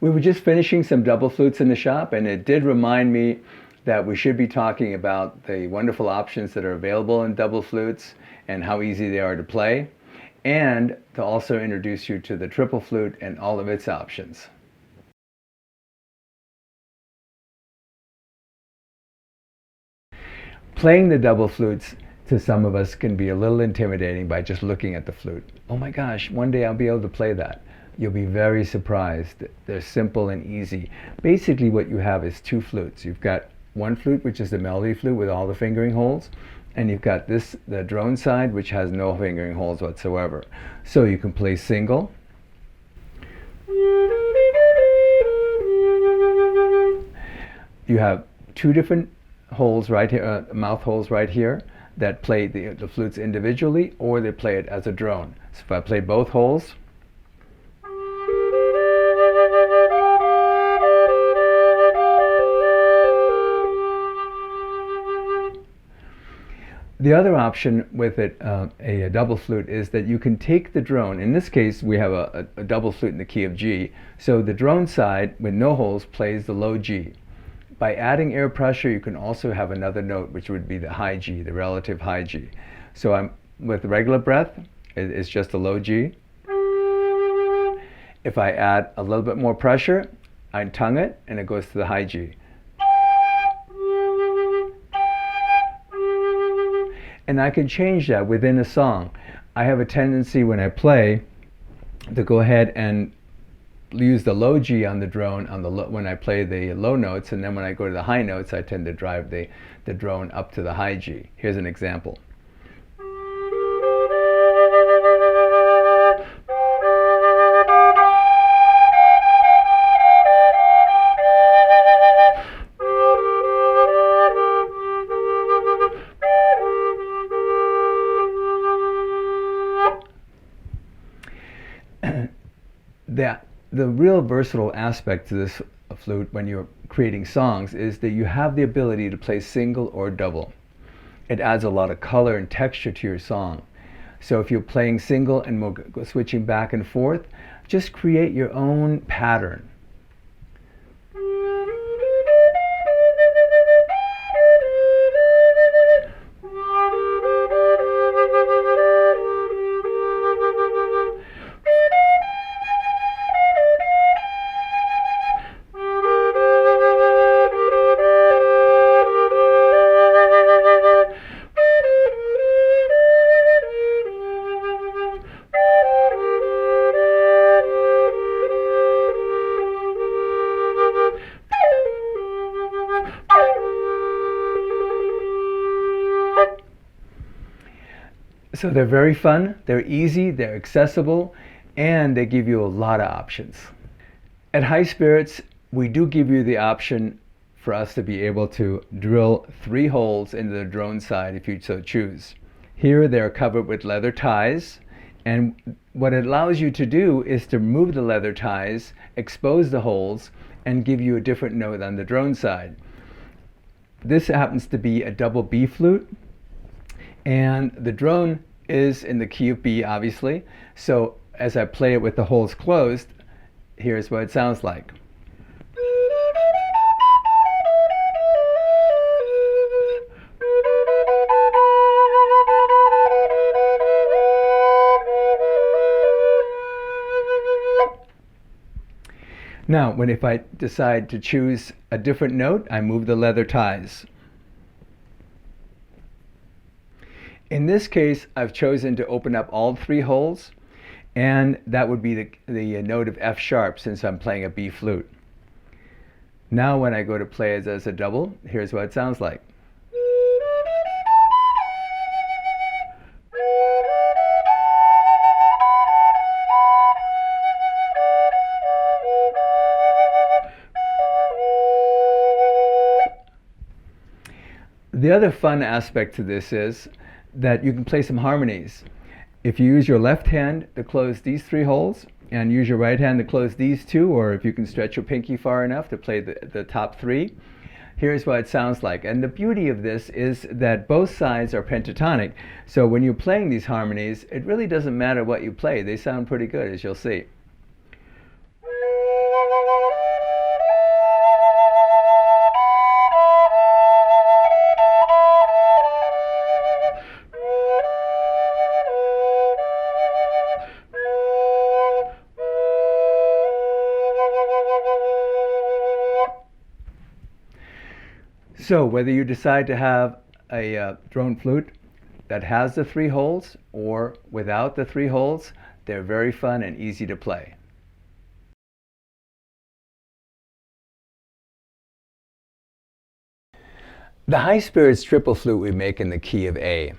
We were just finishing some double flutes in the shop, and it did remind me that we should be talking about the wonderful options that are available in double flutes and how easy they are to play, and to also introduce you to the triple flute and all of its options. Playing the double flutes to some of us can be a little intimidating by just looking at the flute. Oh my gosh, one day I'll be able to play that. You'll be very surprised. They're simple and easy. Basically what you have is two flutes. You've got one flute, which is the melody flute with all the fingering holes, and you've got this, the drone side, which has no fingering holes whatsoever. So you can play single. You have two different holes right here, mouth holes right here, that play the flutes individually, or they play it as a drone. So if I play both holes, the other option with it, a double flute, is that you can take the drone. In this case, we have a double flute in the key of G. So the drone side, with no holes, plays the low G. By adding air pressure, you can also have another note, which would be the high G, the relative high G. So with regular breath, it's just a low G. If I add a little bit more pressure, I tongue it, and it goes to the high G. And I can change that within a song. I have a tendency when I play to go ahead and use the low G on the drone when I play the low notes, and then when I go to the high notes, I tend to drive the drone up to the high G. Here's an example. The real versatile aspect to this flute when you're creating songs is that you have the ability to play single or double. It adds a lot of color and texture to your song. So if you're playing single and switching back and forth, just create your own pattern. So they're very fun, they're easy, they're accessible, and they give you a lot of options. At High Spirits, we do give you the option for us to be able to drill 3 holes into the drone side if you so choose. Here they're covered with leather ties, and what it allows you to do is to remove the leather ties, expose the holes, and give you a different note on the drone side. This happens to be a double B flute, and the drone is in the key of B, obviously. So as I play it with the holes closed, here's what it sounds like. Now, if I decide to choose a different note, I move the leather ties. In this case, I've chosen to open up all 3 holes, and that would be the note of F sharp since I'm playing a B flute. Now when I go to play it as a double, here's what it sounds like. The other fun aspect to this is that you can play some harmonies. If you use your left hand to close these 3 holes and use your right hand to close these 2, or if you can stretch your pinky far enough to play the top 3, here's what it sounds like. And the beauty of this is that both sides are pentatonic, so when you're playing these harmonies, it really doesn't matter what you play. They sound pretty good, as you'll see. So whether you decide to have a drone flute that has the 3 holes or without the 3 holes, they're very fun and easy to play. The High Spirits triple flute we make in the key of A.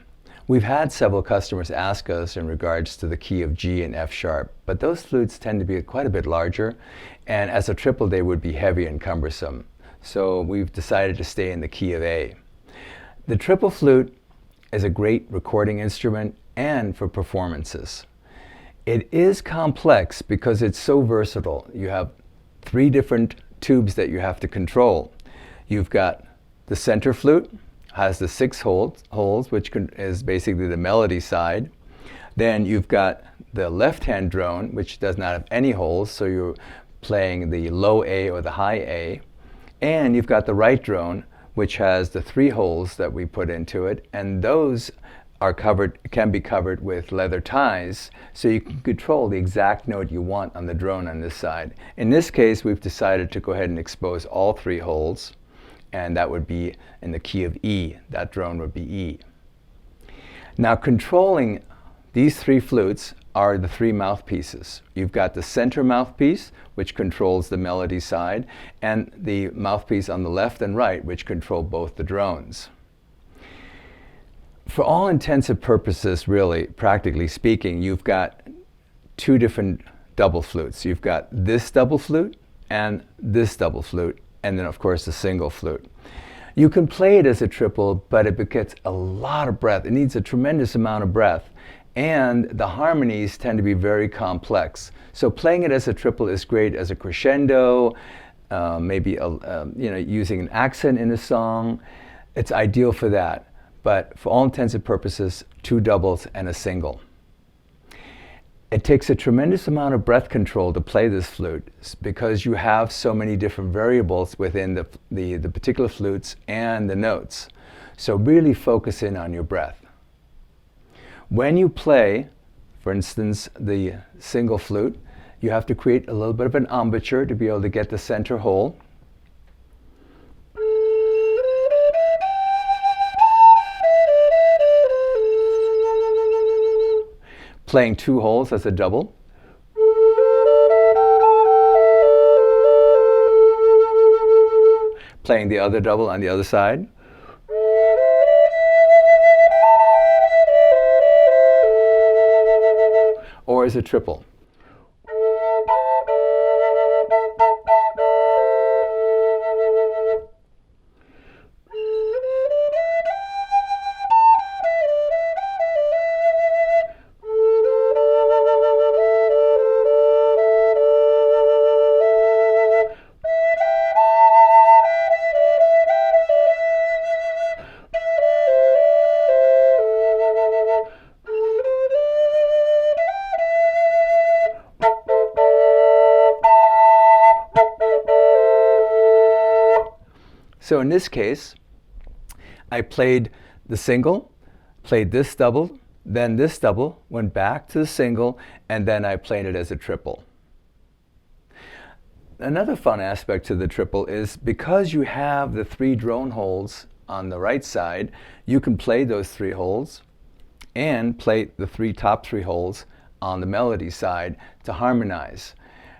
We've had several customers ask us in regards to the key of G and F sharp, but those flutes tend to be quite a bit larger, and as a triple they would be heavy and cumbersome. So we've decided to stay in the key of A. The triple flute is a great recording instrument and for performances. It is complex because it's so versatile. You have 3 different tubes that you have to control. You've got the center flute, has the 6 holes, which is basically the melody side. Then you've got the left-hand drone, which does not have any holes, so you're playing the low A or the high A. And you've got the right drone, which has the 3 holes that we put into it, and those can be covered with leather ties, so you can control the exact note you want on the drone on this side. In this case, we've decided to go ahead and expose all 3 holes, and that would be in the key of E. That drone would be E. Now, controlling these 3 flutes are the 3 mouthpieces. You've got the center mouthpiece, which controls the melody side, and the mouthpiece on the left and right, which control both the drones. For all intents and purposes, really, practically speaking, you've got 2 different double flutes. You've got this double flute and this double flute, and then of course the single flute. You can play it as a triple, but it gets a lot of breath. It needs a tremendous amount of breath, and the harmonies tend to be very complex. So playing it as a triple is great as a crescendo, maybe using an accent in a song. It's ideal for that. But for all intents and purposes, 2 doubles and a single. It takes a tremendous amount of breath control to play this flute because you have so many different variables within the particular flutes and the notes. So really focus in on your breath. When you play, for instance, the single flute, you have to create a little bit of an embouchure to be able to get the center hole. Playing 2 holes as a double. Playing the other double on the other side. Or as a triple. So in this case, I played the single, played this double, then this double, went back to the single, and then I played it as a triple. Another fun aspect to the triple is because you have the 3 drone holes on the right side, you can play those 3 holes and play the top 3 holes on the melody side to harmonize.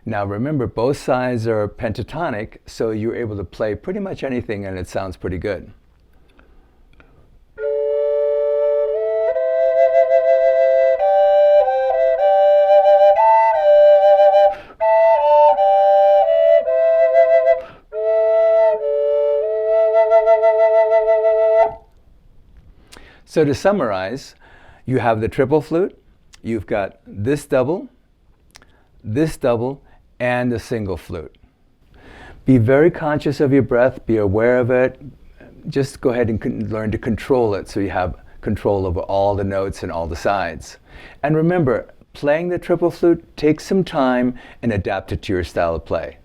Now remember, both sides are pentatonic, so you're able to play pretty much anything and it sounds pretty good. So to summarize, you have the triple flute, you've got this double, and the single flute. Be very conscious of your breath, be aware of it. Just go ahead and learn to control it so you have control over all the notes and all the sides. And remember, playing the triple flute takes some time and adapt it to your style of play.